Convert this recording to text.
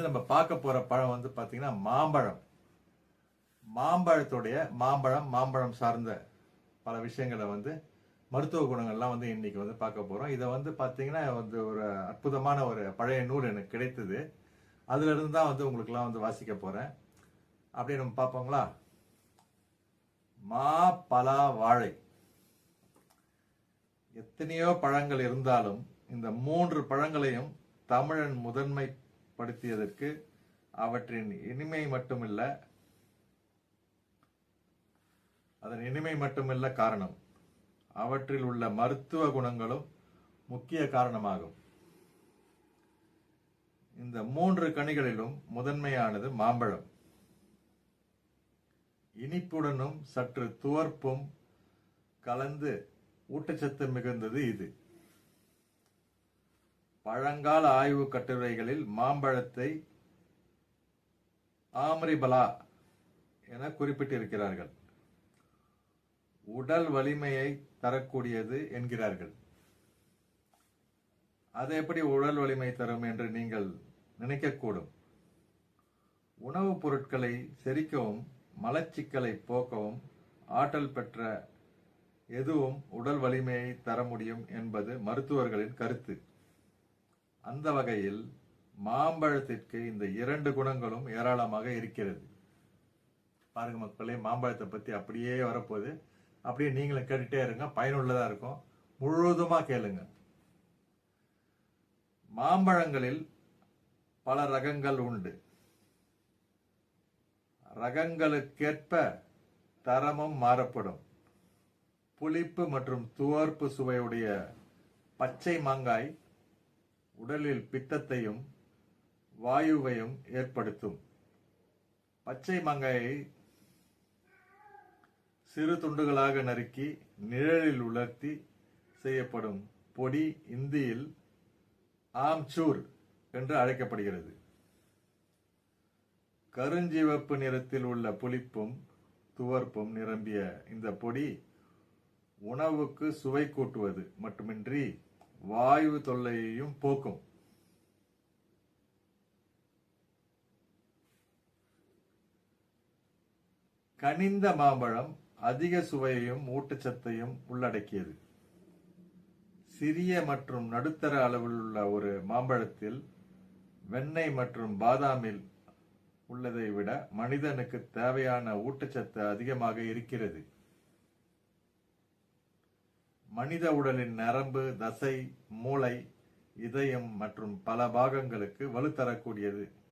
நம்ம பார்க்க போற பழம் வந்து பாத்தீங்கன்னா மாம்பழம். மாம்பழம் சார்ந்த பல விஷயங்களை வந்து மருத்துவ குணங்கள்லாம் வந்து இன்னைக்கு வந்து பார்க்க போறோம். இதை வந்து பாத்தீங்கன்னா வந்து ஒரு அற்புதமான ஒரு பழைய நூல் எனக்கு கிடைத்தது. அதுல இருந்து தான் வந்து உங்களுக்குலாம் வந்து வாசிக்க போறேன். அப்படியே நம்ம பார்ப்போங்களா? மா, பலா, வாழை, எத்தனையோ பழங்கள் இருந்தாலும் இந்த 3 பழங்களையும் தமிழன் முதன்மைப்படுத்தியதற்கு அவற்றின் இனிமை மட்டுமில்ல காரணம், அவற்றில் உள்ள மருத்துவ குணங்களும் முக்கிய காரணமாகும். இந்த 3 கனிகளிலும் முதன்மையானது மாம்பழம். இனிப்புடனும் சற்று துவர்ப்பும் கலந்து ஊட்டச்சத்து மிகுந்தது இது. பழங்கால ஆய்வு கட்டுரைகளில் மாம்பழத்தை ஆம்ரிபலா என குறிப்பிட்டிருக்கிறார்கள். உடல் வலிமையை தரக்கூடியது என்கிறார்கள். அது எப்படி உடல் வலிமை தரும் என்று நீங்கள் நினைக்கக்கூடும். உணவுப் பொருட்களை செரிக்கவும் மலச்சிக்கலை போக்கவும் ஆற்றல் பெற்ற எதுவும் உடல் வலிமையை தர முடியும் என்பது மருத்துவர்களின் கருத்து. அந்த வகையில் மாம்பழத்திற்கு இந்த 2 குணங்களும் ஏராளமாக இருக்கிறது. பாருங்க மக்களே, மாம்பழத்தை பத்தி அப்படியே வரப்போகுது. அப்படியே நீங்களும் கேட்டுட்டே இருங்க, பயனுள்ளதா இருக்கும். முழுவதுமா கேளுங்க. மாம்பழங்களில் பல ரகங்கள் உண்டு. ரகங்களுக்கேற்ப தரமும் மாறப்படும். புளிப்பு மற்றும் துவர்ப்பு சுவையுடைய பச்சை மாங்காய் உடலில் பித்தத்தையும் வாயுவையும் ஏற்படுத்தும். பச்சை மாங்காயை சிறு துண்டுகளாக நறுக்கி நிழலில் உலர்த்தி செய்யப்படும் பொடி இந்தியில் ஆம்சூர் என்று அழைக்கப்படுகிறது. கருஞ்சிவப்பு நிறத்தில் உள்ள புளிப்பும் துவர்ப்பும் நிரம்பிய இந்த பொடி உணவுக்கு சுவை கூட்டுவது மட்டுமின்றி வாயு தொல்லையையும் போக்கும். கனிந்த மாம்பழம் அதிக சுவையையும் ஊட்டச்சத்தையும் உள்ளடக்கியது. சிறிய மற்றும் நடுத்தர அளவில் உள்ள ஒரு மாம்பழத்தில் வெண்ணெய் மற்றும் பாதாமில் உள்ளதை விட மனிதனுக்கு தேவையான ஊட்டச்சத்து அதிகமாக இருக்கிறது. மனித உடலின் நரம்பு, தசை, மூளை, இதயம் மற்றும் பல பாகங்களுக்கு வலுத்தரக்கூடியது.